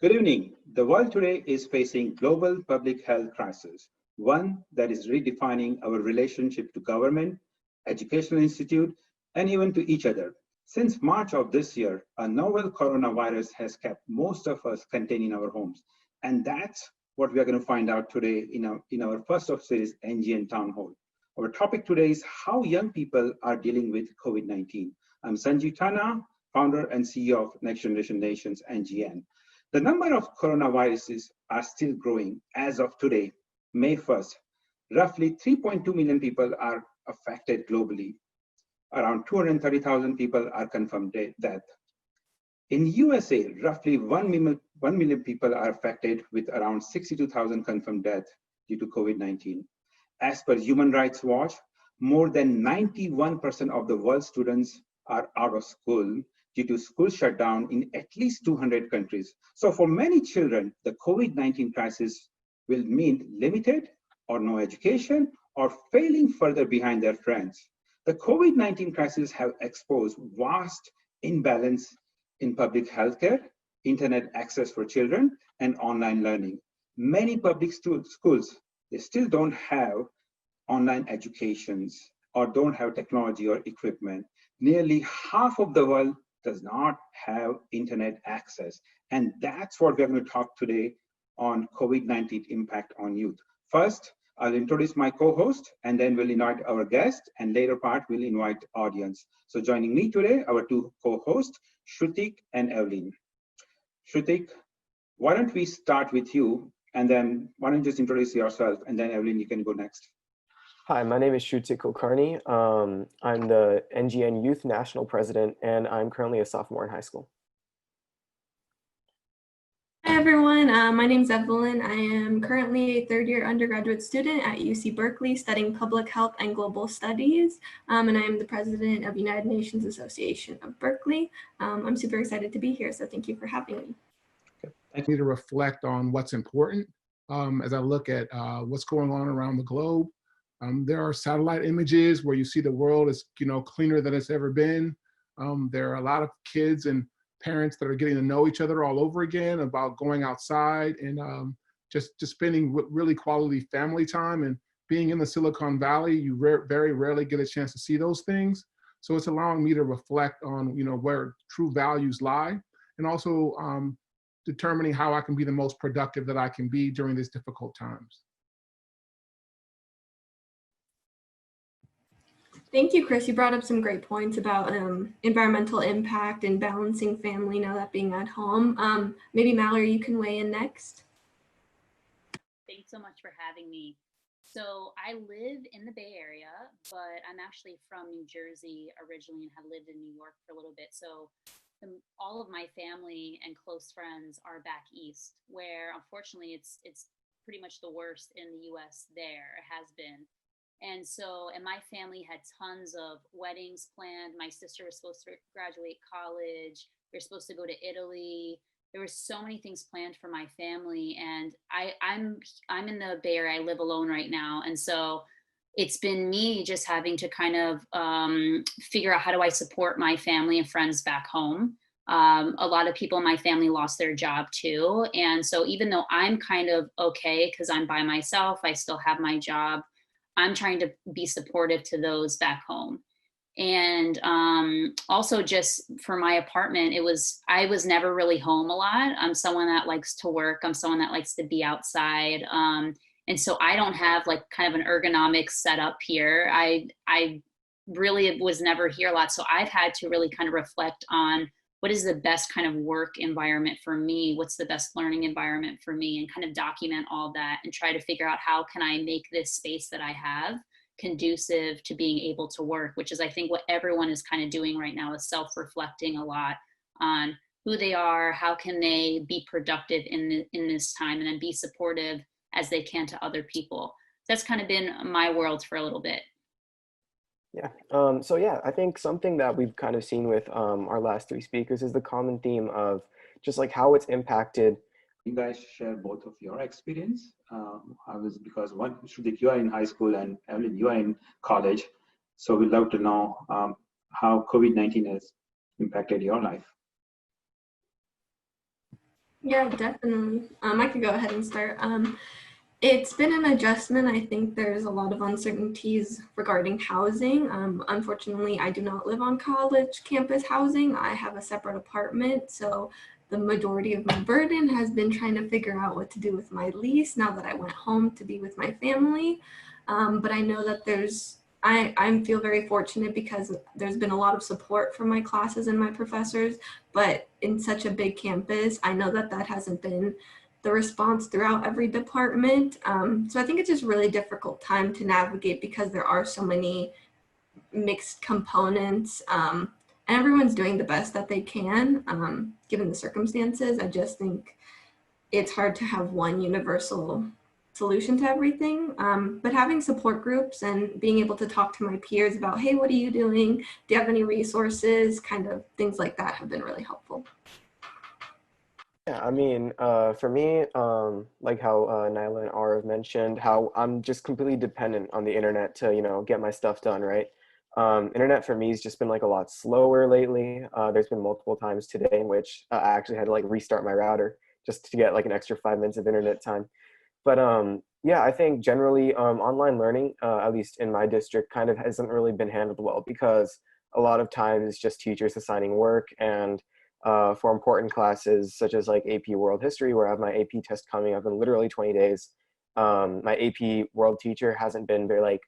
Good evening. The world today is facing global public health crisis, one that is redefining our relationship to government, educational institute, and even to each other. Since March of this year, a novel coronavirus has kept most of us contained in our homes. And that's what we are going to find out today in our first of series NGN Town Hall. Our topic today is how young people are dealing with COVID-19. I'm Sanjeev Tanna, founder and CEO of Next Generation Nations, NGN. The number of coronaviruses are still growing. As of today, May 1st, roughly 3.2 million people are affected globally. Around 230,000 people are confirmed death. In USA, roughly 1 million people are affected with around 62,000 confirmed deaths due to COVID-19. As per Human Rights Watch, more than 91% of the world's students are out of school due to school shutdown in at least 200 countries. So for many children, the COVID-19 crisis will mean limited or no education or failing further behind their friends. The COVID-19 crisis have exposed vast imbalance in public healthcare, internet access for children, and online learning. Many public schools, they still don't have online educations or don't have technology or equipment. Nearly half of the world does not have internet access. And that's what we're going to talk today on COVID-19 impact on youth. First, I'll introduce my co-host, and then we'll invite our guest, and later part, we'll invite audience. So joining me today, our two co-hosts, Shrutik and Evelyn. Shrutik, why don't we start with you, and then why don't you just introduce yourself, and then Evelyn, you can go next. Hi, my name is Shrutik Kulkarni. I'm the NGN Youth National President, and I'm currently a sophomore in high school. Hi everyone, my name is Evelyn. I am currently a third-year undergraduate student at UC Berkeley studying public health and global studies, and I am the president of United Nations Association of Berkeley. I'm super excited to be here, so thank you for having me. I need to reflect on what's important as I look at what's going on around the globe. There are satellite images where you see the world is, cleaner than it's ever been. There are a lot of kids and parents that are getting to know each other all over again about going outside and just spending really quality family time. And being in the Silicon Valley, you very rarely get a chance to see those things. So it's allowing me to reflect on, where true values lie, and also determining how I can be the most productive that I can be during these difficult times. Thank you, Chris. You brought up some great points about environmental impact and balancing family, now that being at home. Maybe Mallory, you can weigh in next. Thanks so much for having me. So I live in the Bay Area, but I'm actually from New Jersey originally and have lived in New York for a little bit. So all of my family and close friends are back east, where unfortunately it's pretty much the worst in the US there, it has been. And my family had tons of weddings planned. My sister was supposed to graduate college. We were supposed to go to Italy. There were so many things planned for my family. And I'm in the Bay Area. I live alone right now. And so it's been me just having to kind of figure out how do I support my family and friends back home. A lot of people in my family lost their job too. And so even though I'm kind of okay because I'm by myself, I still have my job. I'm trying to be supportive to those back home. And also just for my apartment, I was never really home a lot. I'm someone that likes to work. I'm someone that likes to be outside. And so I don't have like kind of an ergonomic setup here. I really was never here a lot. So I've had to really kind of reflect on what is the best kind of work environment for me? What's the best learning environment for me? And kind of document all that and try to figure out how can I make this space that I have conducive to being able to work, which is I think what everyone is kind of doing right now, is self-reflecting a lot on who they are, how can they be productive in this time, and then be supportive as they can to other people. That's kind of been my world for a little bit. Yeah. So yeah, I think something that we've kind of seen with our last three speakers is the common theme of just like how it's impacted. You guys share both of your experience. Because one, Shrutik, you are in high school, and Evelyn, you are in college. So we'd love to know how COVID-19 has impacted your life. Yeah, definitely. I could go ahead and start. It's been an adjustment. I think there's a lot of uncertainties regarding housing. Unfortunately, I do not live on college campus housing. I have a separate apartment, so the majority of my burden has been trying to figure out what to do with my lease now that I went home to be with my family. But I know that I feel very fortunate because there's been a lot of support from my classes and my professors, but in such a big campus, I know that that hasn't been the response throughout every department. So I think it's just really difficult time to navigate because there are so many mixed components, and everyone's doing the best that they can, given the circumstances. I just think it's hard to have one universal solution to everything. But having support groups and being able to talk to my peers about, hey, what are you doing? Do you have any resources? Kind of things like that have been really helpful. Yeah, I mean, for me, like how Nyla and Arav mentioned, how I'm just completely dependent on the internet to, get my stuff done, right? Internet for me has just been like a lot slower lately. There's been multiple times today in which I actually had to like restart my router just to get like an extra 5 minutes of internet time. But yeah, I think generally online learning, at least in my district, kind of hasn't really been handled well because a lot of times it's just teachers assigning work and for important classes such as like AP World History, where I have my AP test coming up in literally 20 days. My AP World teacher hasn't been very like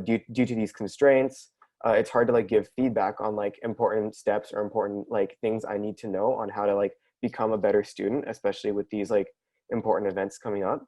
due to these constraints. It's hard to like give feedback on like important steps or important like things I need to know on how to like become a better student, especially with these like important events coming up.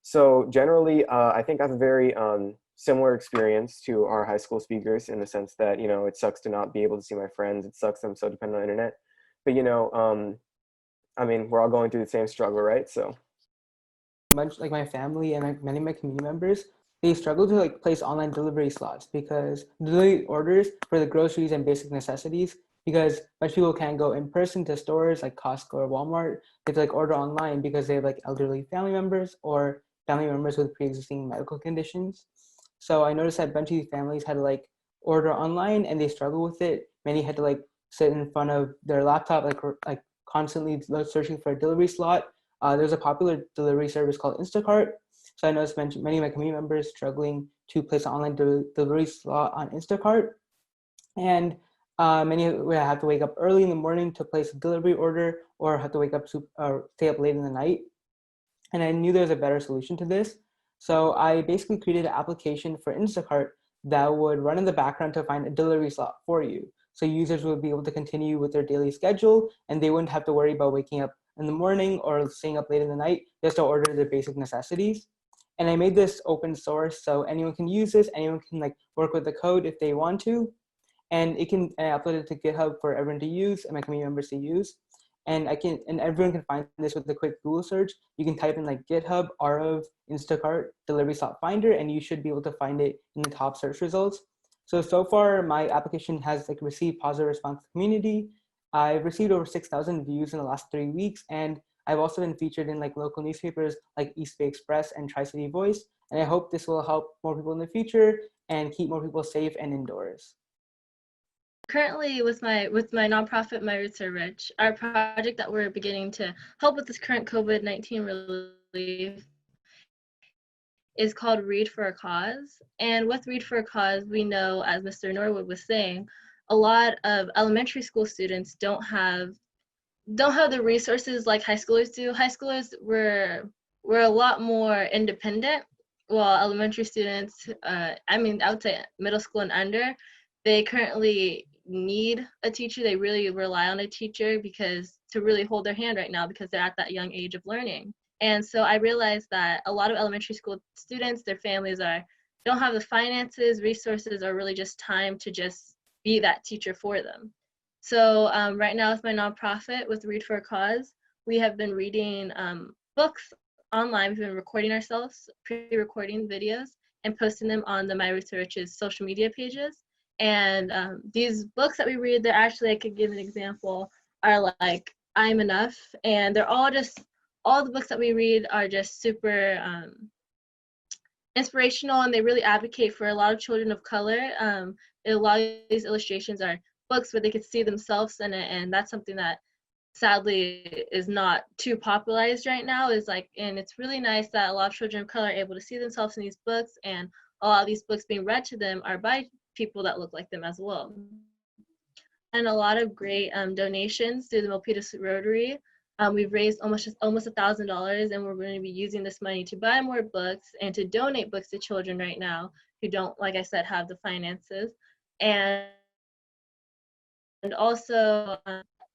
So generally, I think I have a very similar experience to our high school speakers in the sense that, it sucks to not be able to see my friends. It sucks I'm so dependent on the internet. But, I mean, we're all going through the same struggle, right? So Much like my family and like many of my community members, they struggle to like place online delivery slots because delivery orders for the groceries and basic necessities, because much people can't go in person to stores like Costco or Walmart. They have to like order online because they have like elderly family members or family members with pre-existing medical conditions. So I noticed that a bunch of these families had to like order online and they struggle with it. Many had to like sit in front of their laptop like constantly searching for a delivery slot. There's a popular delivery service called Instacart. So I noticed many of my community members struggling to place an online delivery slot on Instacart. And many would have to wake up early in the morning to place a delivery order or have to wake up stay up late in the night. And I knew there was a better solution to this. So I basically created an application for Instacart that would run in the background to find a delivery slot for you. So users would be able to continue with their daily schedule and they wouldn't have to worry about waking up in the morning or staying up late in the night just to order their basic necessities. And I made this open source so anyone can use this, anyone can like work with the code if they want to. And I upload it to GitHub for everyone to use and my community members to use. And everyone can find this with a quick Google search. You can type in like GitHub, Araav, Instacart, delivery slot finder, and you should be able to find it in the top search results. So far my application has like received positive response from the community. I've received over 6,000 views in the last 3 weeks. And I've also been featured in like local newspapers like East Bay Express and Tri-City Voice. And I hope this will help more people in the future and keep more people safe and indoors. Currently with my nonprofit, My Roots Are Rich, our project that we're beginning to help with this current COVID-19 relief is called Read for a Cause. And with Read for a Cause, we know, as Mr. Norwood was saying, a lot of elementary school students don't have the resources like high schoolers do. High schoolers were a lot more independent, while elementary students, I would say middle school and under, they currently need a teacher. They really rely on a teacher to really hold their hand right now because they're at that young age of learning. And so I realized that a lot of elementary school students, their families don't have the finances, resources, or really just time to just be that teacher for them. So right now with my nonprofit, with Read for a Cause, we have been reading books online. We've been recording ourselves, pre-recording videos, and posting them on the My Roots Are Rich's social media pages. And these books that we read, they're actually, I could give an example, are like I'm Enough. And they're all the books that we read are just super inspirational, and they really advocate for a lot of children of color. A lot of these illustrations are books where they could see themselves in it, and that's something that sadly is not too popularized right now is like, and it's really nice that a lot of children of color are able to see themselves in these books, and a lot of these books being read to them are by people that look like them as well. And a lot of great donations through the Milpitas Rotary. We've raised almost $1,000, and we're going to be using this money to buy more books and to donate books to children right now who don't, like I said, have the finances. And also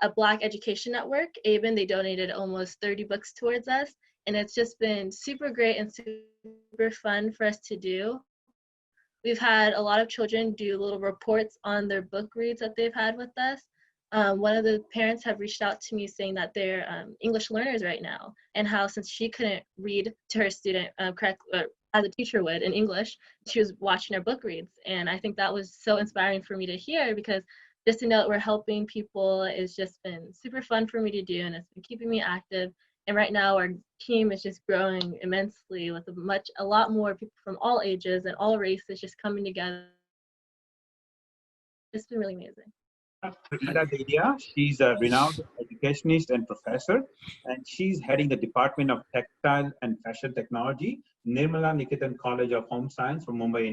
a Black Education Network, ABEN, they donated almost 30 books towards us. And it's just been super great and super fun for us to do. We've had a lot of children do little reports on their book reads that they've had with us. One of the parents have reached out to me saying that they're English learners right now, and how since she couldn't read to her student as a teacher would in English, she was watching her book reads. And I think that was so inspiring for me to hear, because just to know that we're helping people has just been super fun for me to do, and it's been keeping me active. And right now our team is just growing immensely with a lot more people from all ages and all races just coming together. It's been really amazing. Ela Dedhia, she's a renowned educationist and professor, and she's heading the Department of Textile and Fashion Technology, Nirmala Niketan College of Home Science from Mumbai,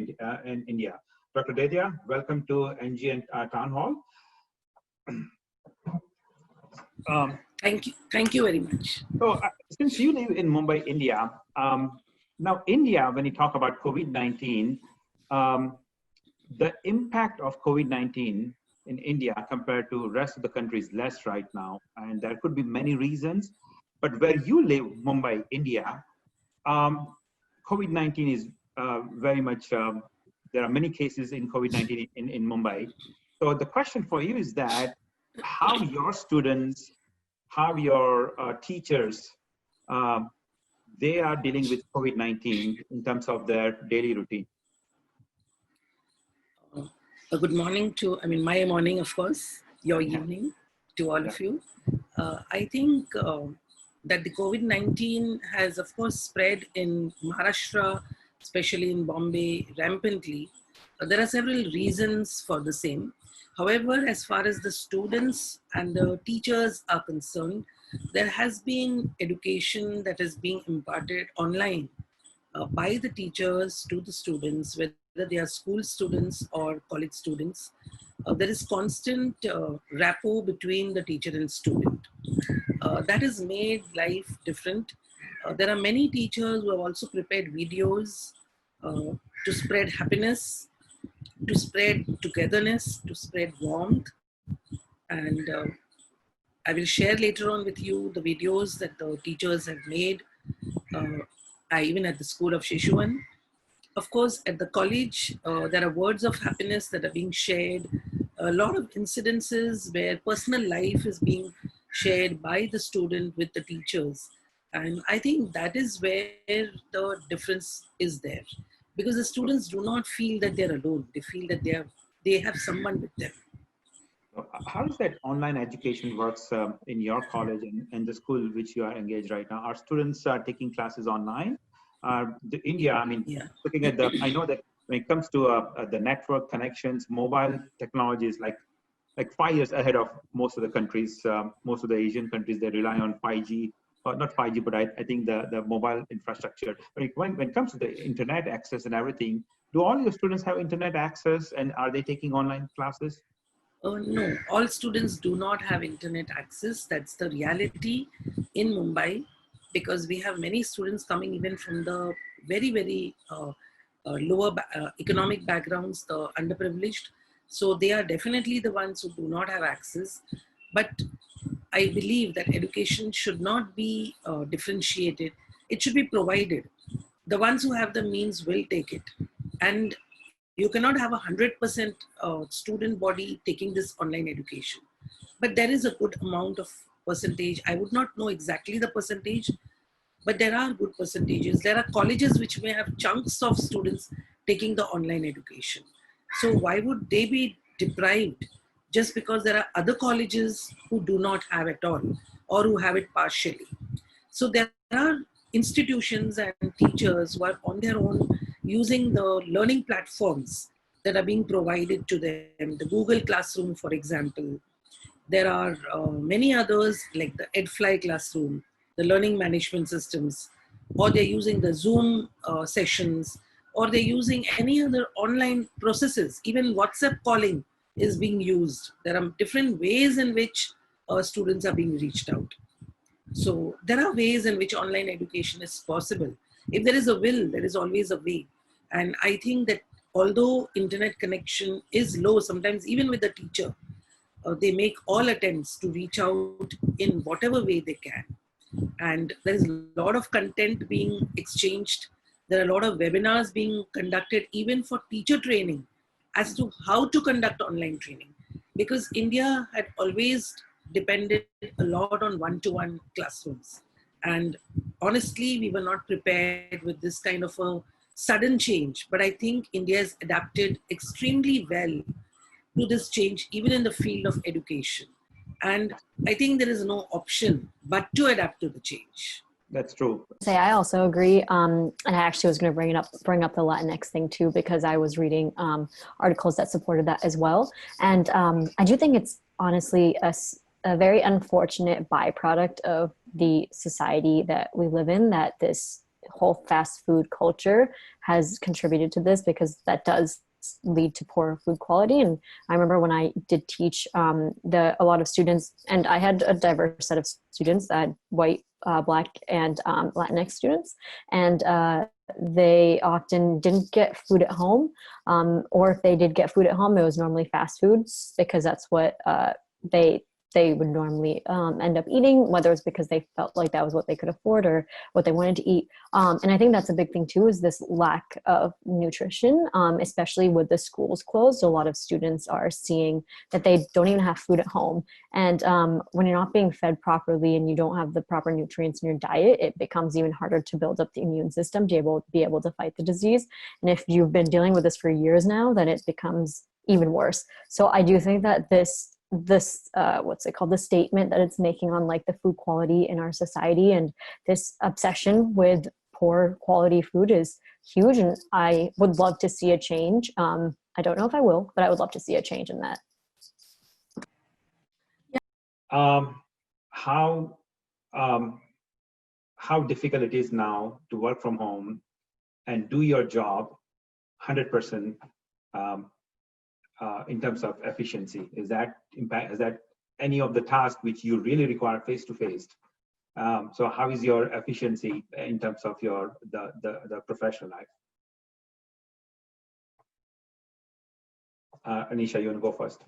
in India. Dr. Dedhia, welcome to NGN Town Hall. Thank you very much. So, since you live in Mumbai, India, now India, when you talk about COVID-19, the impact of COVID-19 in India compared to rest of the country is less right now, and there could be many reasons. But where you live, Mumbai, India, COVID-19 is very much. There are many cases in COVID-19 in Mumbai. So the question for you is that how your students, how your teachers, they are dealing with COVID-19 in terms of their daily routine. Good morning my morning, of course, your evening to all of you. I think that the COVID-19 has, of course, spread in Maharashtra, especially in Bombay, rampantly. There are several reasons for the same. However, as far as the students and the teachers are concerned, there has been education that is being imparted online by the teachers to the students, whether they are school students or college students. There is constant rapport between the teacher and student. That has made life different. There are many teachers who have also prepared videos to spread happiness, to spread togetherness, to spread warmth. And I will share later on with you the videos that the teachers have made, even at the school of Shishuan. Of course, at the college, there are words of happiness that are being shared. A lot of incidences where personal life is being shared by the student with the teachers. And I think that is where the difference is there. Because the students do not feel that they're alone. They feel that they have someone with them. How is that online education works in your college and the school which you are engaged right now? Are students taking classes online? India, looking at I know that when it comes to the network connections, mobile technology is like 5 years ahead of most of the countries, most of the Asian countries. They rely on 5G, or not 5G, but I think the mobile infrastructure. But when it comes to the internet access and everything, do all your students have internet access, and are they taking online classes? No, all students do not have internet access. That's the reality in Mumbai, because we have many students coming even from the very, very lower economic backgrounds, the underprivileged. So they are definitely the ones who do not have access. But I believe that education should not be differentiated. It should be provided. The ones who have the means will take it. And you cannot have 100% student body taking this online education. But there is a good amount of percentage. I would not know exactly the percentage, but there are good percentages. There are colleges which may have chunks of students taking the online education. So why would they be deprived just because there are other colleges who do not have it all or who have it partially? So there are institutions and teachers who are on their own using the learning platforms that are being provided to them. The Google Classroom, for example, There are many others like the EdFly classroom, the learning management systems, or they're using the Zoom sessions, or they're using any other online processes. Even WhatsApp calling is being used. There are different ways in which students are being reached out. So there are ways in which online education is possible. If there is a will, there is always a way. And I think that although internet connection is low, sometimes even with the teacher, they make all attempts to reach out in whatever way they can. And there is a lot of content being exchanged. There are a lot of webinars being conducted, even for teacher training, as to how to conduct online training. Because India had always depended a lot on one-to-one classrooms. And honestly, we were not prepared with this kind of a sudden change. But I think India has adapted extremely well to this change, even in the field of education. And I think there is no option but to adapt to the change. That's true. I also agree. And I actually was going to bring up the Latinx thing too, because I was reading articles that supported that as well. And I do think it's honestly a very unfortunate byproduct of the society that we live in, that this whole fast food culture has contributed to this, because that does lead to poor food quality. And I remember when I did teach, a lot of students, and I had a diverse set of students, white, Black, and Latinx students, and they often didn't get food at home, or if they did get food at home, it was normally fast food, because that's what they would normally end up eating, whether it's because they felt like that was what they could afford or what they wanted to eat. And I think that's a big thing too, is this lack of nutrition, especially with the schools closed. A lot of students are seeing that they don't even have food at home. And when you're not being fed properly and you don't have the proper nutrients in your diet, it becomes even harder to build up the immune system to be able to fight the disease. And if you've been dealing with this for years now, then it becomes even worse. So I do think that this what's it called, the statement that it's making on like the food quality in our society, and this obsession with poor quality food is huge, and I would love to see a change. I don't know if I will, but I would love to see a change in that. How difficult it is now to work from home and do your job 100% in terms of efficiency? Is that any of the tasks which you really require face-to-face? So how is your efficiency in terms of the professional life? Anisha, you want to go first?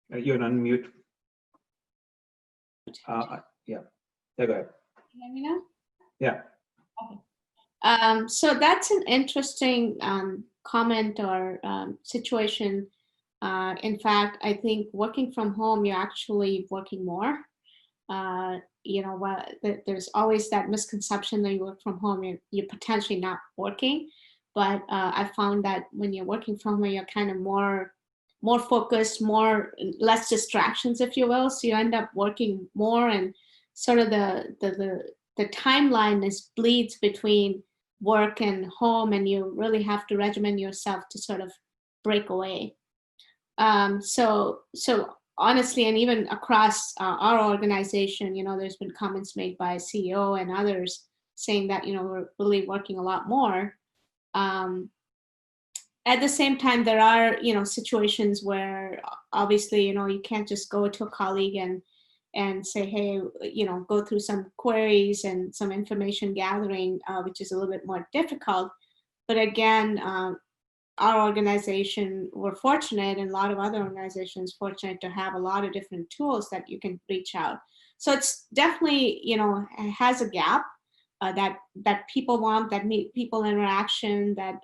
You're on mute. Yeah, go ahead. Can you hear me now? Yeah. Okay. So that's an interesting comment or situation. In fact, I think working from home, you're actually working more. There's always that misconception that you work from home, you're potentially not working. But I found that when you're working from home, you're kind of more focused, less distractions, if you will. So you end up working more, and sort of the timeline bleeds between work and home, and you really have to regiment yourself to sort of break away. So honestly, and even across our organization, there's been comments made by CEO and others saying that, we're really working a lot more. At the same time, there are, situations where obviously, you can't just go to a colleague and say, hey, go through some queries and some information gathering, which is a little bit more difficult. But again, our organization, we're fortunate, and a lot of other organizations fortunate to have a lot of different tools that you can reach out. So it's definitely, it has a gap that people want, that meet people interaction, that,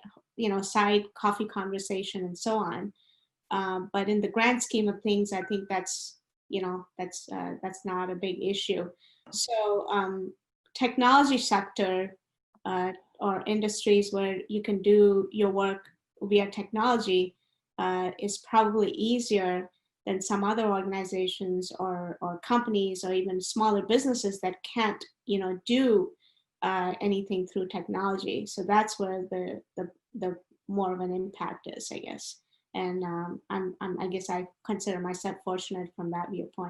side coffee conversation and so on. But in the grand scheme of things, I think that's not a big issue. So technology sector or industries where you can do your work via technology is probably easier than some other organizations or companies or even smaller businesses that can't, do anything through technology. So that's where the more of an impact is, I guess. And I guess I consider myself fortunate from that viewpoint.